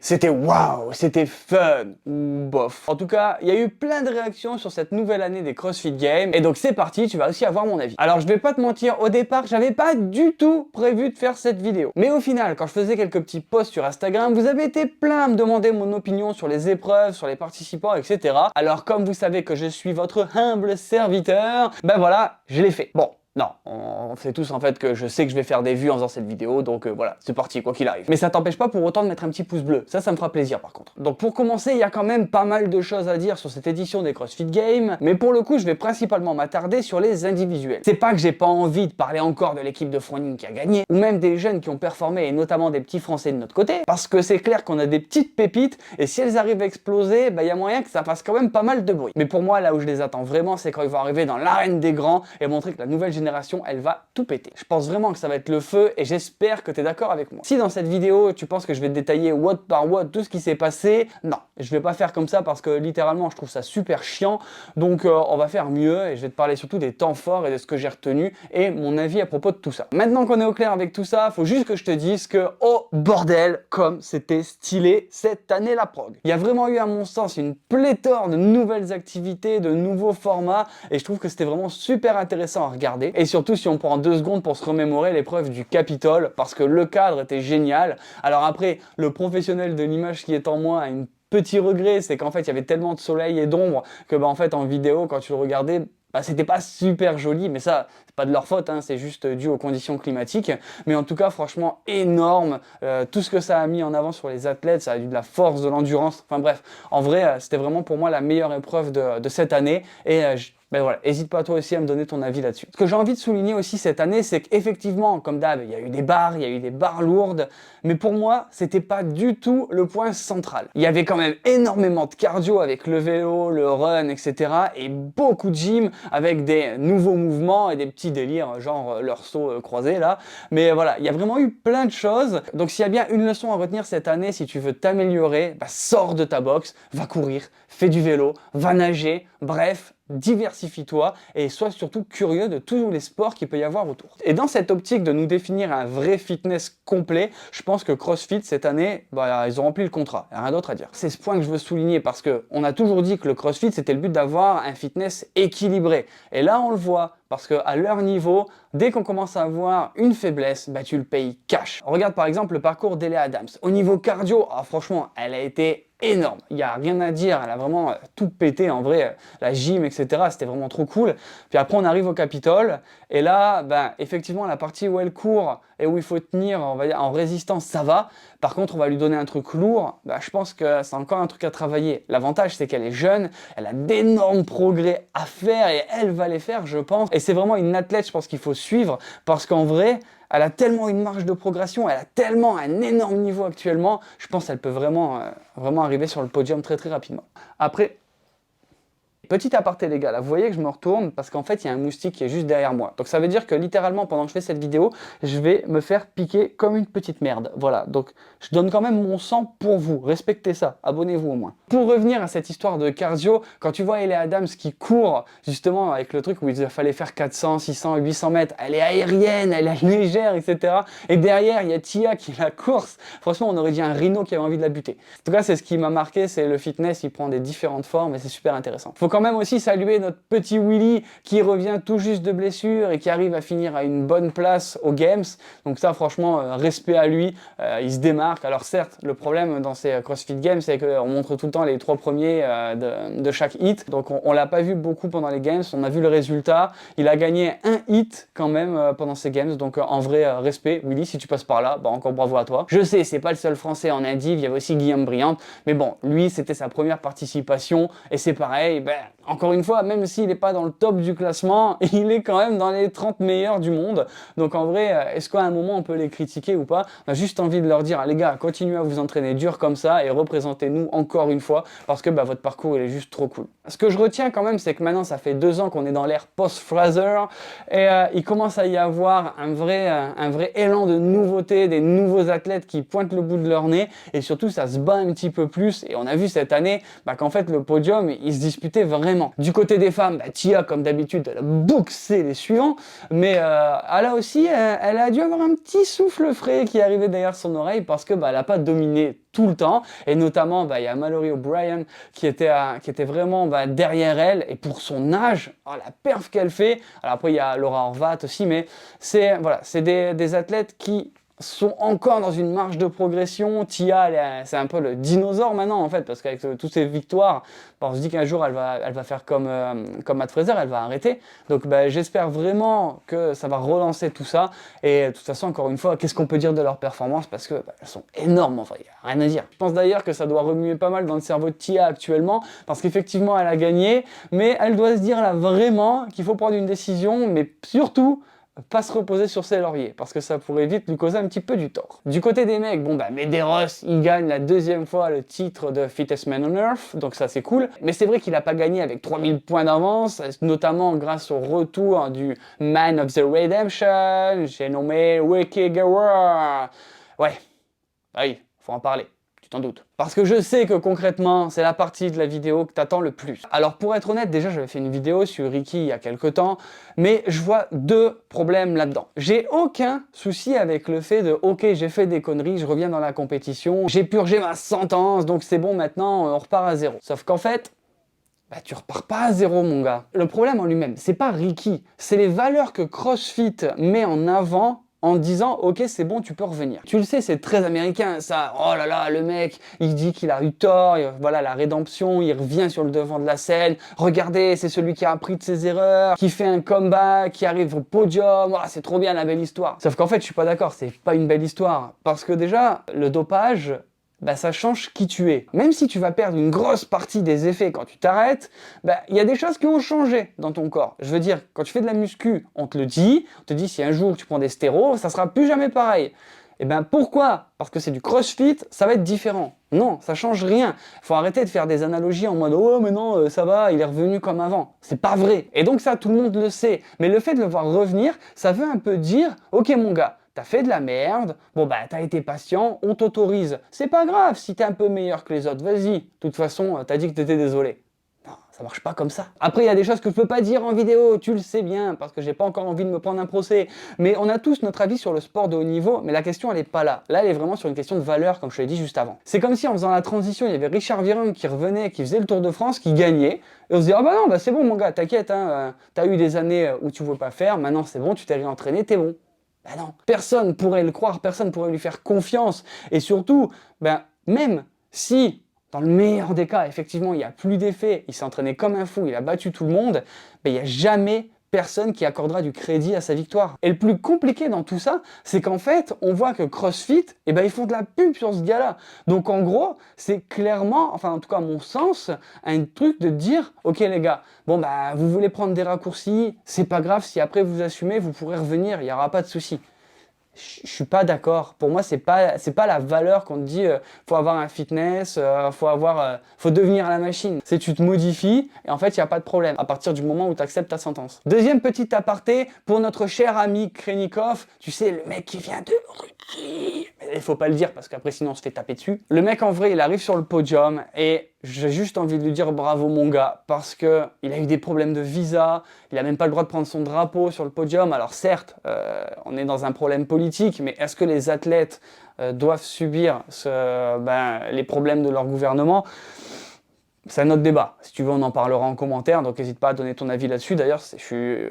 c'était waouh, c'était fun, ou bof. En tout cas, il y a eu plein de réactions sur cette nouvelle année des CrossFit Games, et donc c'est parti, tu vas aussi avoir mon avis. Alors je vais pas te mentir, au départ, j'avais pas du tout prévu de faire cette vidéo. Mais au final, quand je faisais quelques petits posts sur Instagram, vous avez été plein à me demander mon opinion sur les épreuves, sur les participants, etc. Alors comme vous savez que je suis votre humble serviteur, ben voilà, je l'ai fait. Bon. Non, on sait tous en fait que je sais que je vais faire des vues en faisant cette vidéo, donc voilà, c'est parti, quoi qu'il arrive. Mais ça t'empêche pas pour autant de mettre un petit pouce bleu, ça me fera plaisir par contre. Donc pour commencer, il y a quand même pas mal de choses à dire sur cette édition des CrossFit Games, mais pour le coup, je vais principalement m'attarder sur les individuels. C'est pas que j'ai pas envie de parler encore de l'équipe de Froning qui a gagné, ou même des jeunes qui ont performé, et notamment des petits Français de notre côté, parce que c'est clair qu'on a des petites pépites, et si elles arrivent à exploser, bah y a moyen que ça fasse quand même pas mal de bruit. Mais pour moi, là où je les attends vraiment, c'est quand ils vont arriver dans l'arène des grands, et montrer que la nouvelle génération, elle va tout péter. Je pense vraiment que ça va être le feu et j'espère que tu es d'accord avec moi. Si dans cette vidéo tu penses que je vais te détailler watt par watt tout ce qui s'est passé, non, je vais pas faire comme ça parce que littéralement je trouve ça super chiant, donc on va faire mieux et je vais te parler surtout des temps forts et de ce que j'ai retenu et mon avis à propos de tout ça. Maintenant qu'on est au clair avec tout ça, faut juste que je te dise que oh bordel comme c'était stylé cette année la prog. Il y a vraiment eu à mon sens une pléthore de nouvelles activités, de nouveaux formats et je trouve que c'était vraiment super intéressant à regarder et surtout si on prend 2 secondes pour se remémorer l'épreuve du Capitole parce que le cadre était génial. Alors après, le professionnel de l'image qui est en moi a un petit regret, c'est qu'en fait il y avait tellement de soleil et d'ombre que en fait en vidéo quand tu le regardais, c'était pas super joli, mais ça, c'est pas de leur faute, hein, c'est juste dû aux conditions climatiques. Mais en tout cas, franchement, énorme. Tout ce que ça a mis en avant sur les athlètes, ça a eu de la force, de l'endurance. Enfin bref, en vrai, c'était vraiment pour moi la meilleure épreuve de cette année. Et ben voilà, n'hésite pas toi aussi à me donner ton avis là-dessus. Ce que j'ai envie de souligner aussi cette année, c'est qu'effectivement, comme d'hab, il y a eu des barres, il y a eu des barres lourdes, mais pour moi, c'était pas du tout le point central. Il y avait quand même énormément de cardio avec le vélo, le run, etc. et beaucoup de gym avec des nouveaux mouvements et des petits délires, genre leur saut croisé là. Mais voilà, il y a vraiment eu plein de choses. Donc s'il y a bien une leçon à retenir cette année, si tu veux t'améliorer, bah, sors de ta box, va courir, fais du vélo, va nager, bref, diversifie-toi et sois surtout curieux de tous les sports qu'il peut y avoir autour. Et dans cette optique de nous définir un vrai fitness complet, je pense que CrossFit cette année, bah, ils ont rempli le contrat, il n'y a rien d'autre à dire. C'est ce point que je veux souligner parce qu'on a toujours dit que le CrossFit c'était le but d'avoir un fitness équilibré. Et là on le voit, parce qu'à leur niveau, dès qu'on commence à avoir une faiblesse, bah, tu le payes cash. On regarde par exemple le parcours d'Elea Adams. Au niveau cardio, franchement, elle a été énorme. Il n'y a rien à dire, elle a vraiment tout pété en vrai, la gym, etc. C'était vraiment trop cool. Puis après, on arrive au Capitole, et là, ben, effectivement, la partie où elle court et où il faut tenir, on va dire, en résistance, ça va. Par contre, on va lui donner un truc lourd, ben, je pense que c'est encore un truc à travailler. L'avantage, c'est qu'elle est jeune, elle a d'énormes progrès à faire et elle va les faire, je pense. Et c'est vraiment une athlète, je pense qu'il faut suivre parce qu'en vrai, elle a tellement une marge de progression, elle a tellement un énorme niveau actuellement, je pense qu'elle peut vraiment arriver sur le podium très très rapidement. Après, petit aparté les gars, là vous voyez que je me retourne parce qu'en fait il y a un moustique qui est juste derrière moi. Donc ça veut dire que littéralement pendant que je fais cette vidéo, je vais me faire piquer comme une petite merde. Voilà, donc je donne quand même mon sang pour vous, respectez ça, abonnez-vous au moins. Pour revenir à cette histoire de cardio, quand tu vois Elea Adams qui court justement avec le truc où il fallait faire 400, 600, 800 mètres, elle est aérienne, elle est légère, etc. Et derrière il y a Tia qui la course, franchement on aurait dit un rhino qui avait envie de la buter. En tout cas c'est ce qui m'a marqué, c'est le fitness, il prend des différentes formes et c'est super intéressant. Faut quand même aussi saluer notre petit Willy qui revient tout juste de blessure et qui arrive à finir à une bonne place aux Games. Donc ça franchement respect à lui, il se démarque. Alors certes le problème dans ces CrossFit Games c'est qu'on montre tout le temps les 3 premiers de chaque hit. Donc on l'a pas vu beaucoup pendant les Games, on a vu le résultat. Il a gagné un hit quand même pendant ces Games. Donc en vrai respect Willy, si tu passes par là, bah, encore bravo à toi. Je sais c'est pas le seul français en indiv, il y avait aussi Guillaume Briand. Mais bon lui c'était sa première participation et c'est pareil, ben, encore une fois, même s'il n'est pas dans le top du classement, il est quand même dans les 30 meilleurs du monde. Donc en vrai, est-ce qu'à un moment on peut les critiquer ou pas? On a juste envie de leur dire, les gars, continuez à vous entraîner dur comme ça et représentez-nous encore une fois parce que bah, votre parcours il est juste trop cool. Ce que je retiens quand même, c'est que maintenant ça fait 2 ans qu'on est dans l'ère post-Fraser et il commence à y avoir un vrai élan de nouveauté, des nouveaux athlètes qui pointent le bout de leur nez et surtout ça se bat un petit peu plus et on a vu cette année bah, qu'en fait le podium il se disputait vraiment vraiment. Du côté des femmes, bah, Tia, comme d'habitude, elle a boxé les suivants, mais là aussi, elle a dû avoir un petit souffle frais qui est arrivé derrière son oreille parce que bah, elle n'a pas dominé tout le temps, et notamment, bah, il y a Mallory O'Brien qui était vraiment bah, derrière elle, et pour son âge, oh, la perf qu'elle fait. Alors après, il y a Laura Horvath aussi, mais c'est voilà, des athlètes qui sont encore dans une marge de progression. Tia, c'est un peu le dinosaure maintenant en fait, parce qu'avec toutes ces victoires, on se dit qu'un jour elle va faire comme Matt Fraser, elle va arrêter. Donc bah, j'espère vraiment que ça va relancer tout ça. Et de toute façon, encore une fois, qu'est-ce qu'on peut dire de leur performance, parce que bah, elles sont énormes, enfin, il n'y a rien à dire. Je pense d'ailleurs que ça doit remuer pas mal dans le cerveau de Tia actuellement, parce qu'effectivement elle a gagné, mais elle doit se dire là vraiment qu'il faut prendre une décision, mais surtout pas se reposer sur ses lauriers, parce que ça pourrait vite lui causer un petit peu du tort. Du côté des mecs, bon bah Medeiros, il gagne la deuxième fois le titre de Fittest Man on Earth, donc ça c'est cool, mais c'est vrai qu'il n'a pas gagné avec 3000 points d'avance, notamment grâce au retour du Man of the Redemption, j'ai nommé Ricky Guerrero. Ouais, oui, faut en parler. Tu t'en doutes. Parce que je sais que concrètement, c'est la partie de la vidéo que t'attends le plus. Alors pour être honnête, déjà j'avais fait une vidéo sur Ricky il y a quelques temps, mais je vois deux problèmes là-dedans. J'ai aucun souci avec le fait de, ok, j'ai fait des conneries, je reviens dans la compétition, j'ai purgé ma sentence, donc c'est bon, maintenant on repart à zéro. Sauf qu'en fait, bah tu repars pas à zéro mon gars. Le problème en lui-même, c'est pas Ricky, c'est les valeurs que CrossFit met en avant en disant ok c'est bon tu peux revenir. Tu le sais, c'est très américain ça, oh là là le mec il dit qu'il a eu tort, voilà la rédemption, il revient sur le devant de la scène, regardez c'est celui qui a appris de ses erreurs, qui fait un comeback, qui arrive au podium, oh, c'est trop bien la belle histoire. Sauf qu'en fait je suis pas d'accord, c'est pas une belle histoire, parce que déjà le dopage, bah, ça change qui tu es. Même si tu vas perdre une grosse partie des effets quand tu t'arrêtes, bah, y a des choses qui ont changé dans ton corps. Je veux dire, quand tu fais de la muscu, on te le dit, on te dit si un jour tu prends des stérols, ça sera plus jamais pareil. Et ben pourquoi? Parce que c'est du crossfit, ça va être différent. Non, ça change rien. Faut arrêter de faire des analogies en mode oh mais non, ça va, il est revenu comme avant. C'est pas vrai. Et donc ça, tout le monde le sait. Mais le fait de le voir revenir, ça veut un peu dire ok mon gars, t'as fait de la merde, bon bah t'as été patient, on t'autorise. C'est pas grave si t'es un peu meilleur que les autres, vas-y. De toute façon, t'as dit que t'étais désolé. Non, ça marche pas comme ça. Après, il y a des choses que je peux pas dire en vidéo, tu le sais bien, parce que j'ai pas encore envie de me prendre un procès. Mais on a tous notre avis sur le sport de haut niveau, mais la question elle est pas là. Là, elle est vraiment sur une question de valeur, comme je l'ai dit juste avant. C'est comme si en faisant la transition, il y avait Richard Virenque qui revenait, qui faisait le Tour de France, qui gagnait, et on se dit ah bah non, bah c'est bon mon gars, t'inquiète, hein, t'as eu des années où tu veux pas faire, maintenant c'est bon, tu t'es réentraîné, t'es bon. Ben non, personne pourrait le croire, personne pourrait lui faire confiance. Et surtout, ben, même si, dans le meilleur des cas, effectivement, il n'y a plus d'effet, il s'est entraîné comme un fou, il a battu tout le monde, ben, il n'y a jamais personne qui accordera du crédit à sa victoire. Et le plus compliqué dans tout ça, c'est qu'en fait, on voit que CrossFit, eh ben, ils font de la pub sur ce gars-là. Donc en gros, c'est clairement, enfin en tout cas à mon sens, un truc de dire, ok les gars, bon bah vous voulez prendre des raccourcis, c'est pas grave, si après vous assumez, vous pourrez revenir, il n'y aura pas de souci. Je suis pas d'accord. Pour moi, c'est pas la valeur qu'on te dit faut avoir un fitness, faut devenir la machine. C'est tu te modifies et en fait, il n'y a pas de problème à partir du moment où tu acceptes ta sentence. Deuxième petit aparté pour notre cher ami Krenikov, tu sais, le mec qui vient de Russie. Il faut pas le dire parce qu'après sinon on se fait taper dessus. Le mec en vrai, il arrive sur le podium et j'ai juste envie de lui dire bravo mon gars, parce que il a eu des problèmes de visa, il a même pas le droit de prendre son drapeau sur le podium. Alors certes, on est dans un problème politique, mais est-ce que les athlètes doivent subir les problèmes de leur gouvernement? C'est un autre débat. Si tu veux, on en parlera en commentaire, donc n'hésite pas à donner ton avis là-dessus. D'ailleurs,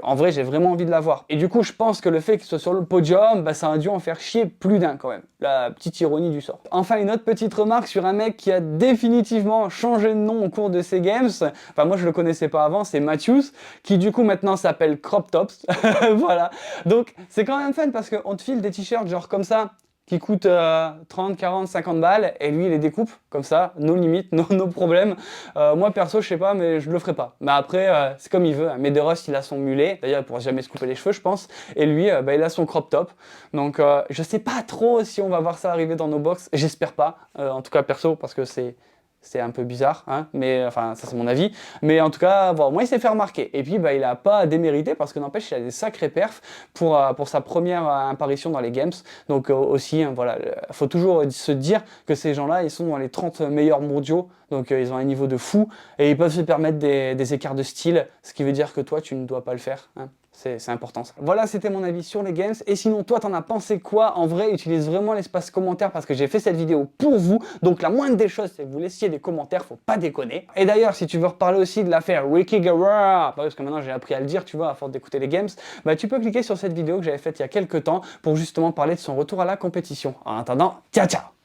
en vrai, j'ai vraiment envie de la voir. Et du coup, je pense que le fait qu'il soit sur le podium, bah, ça a dû en faire chier plus d'un quand même. La petite ironie du sort. Enfin, une autre petite remarque sur un mec qui a définitivement changé de nom au cours de ces games. Enfin, moi, je le connaissais pas avant, c'est Matthews, qui du coup maintenant s'appelle Crop Tops. Voilà. Donc, c'est quand même fun parce qu'on te file des t-shirts genre comme ça, qui coûte 30, 40, 50 balles, et lui il les découpe comme ça, nos limites, nos problèmes. Moi perso je sais pas, mais je le ferai pas. Mais après c'est comme il veut, hein. Medeiros il a son mulet, d'ailleurs il pourra jamais se couper les cheveux je pense, et lui il a son crop top. Donc je sais pas trop si on va voir ça arriver dans nos box, j'espère pas, en tout cas perso, parce que c'est c'est un peu bizarre, hein, mais enfin ça c'est mon avis, mais en tout cas voilà, moi il s'est fait remarquer, et puis bah, il a pas démérité parce que n'empêche il a des sacrés perfs pour sa première apparition dans les games, donc aussi hein, voilà, faut toujours se dire que ces gens-là ils sont dans les 30 meilleurs mondiaux, donc ils ont un niveau de fou, et ils peuvent se permettre des écarts de style, ce qui veut dire que toi tu ne dois pas le faire, hein. C'est important ça. Voilà, c'était mon avis sur les games. Et sinon, toi, t'en as pensé quoi? En vrai, utilise vraiment l'espace commentaire parce que j'ai fait cette vidéo pour vous. Donc la moindre des choses, c'est que vous laissiez des commentaires, faut pas déconner. Et d'ailleurs, si tu veux reparler aussi de l'affaire Ricky Guerrero, parce que maintenant j'ai appris à le dire, tu vois, à force d'écouter les games, bah tu peux cliquer sur cette vidéo que j'avais faite il y a quelques temps pour justement parler de son retour à la compétition. En attendant, ciao ciao!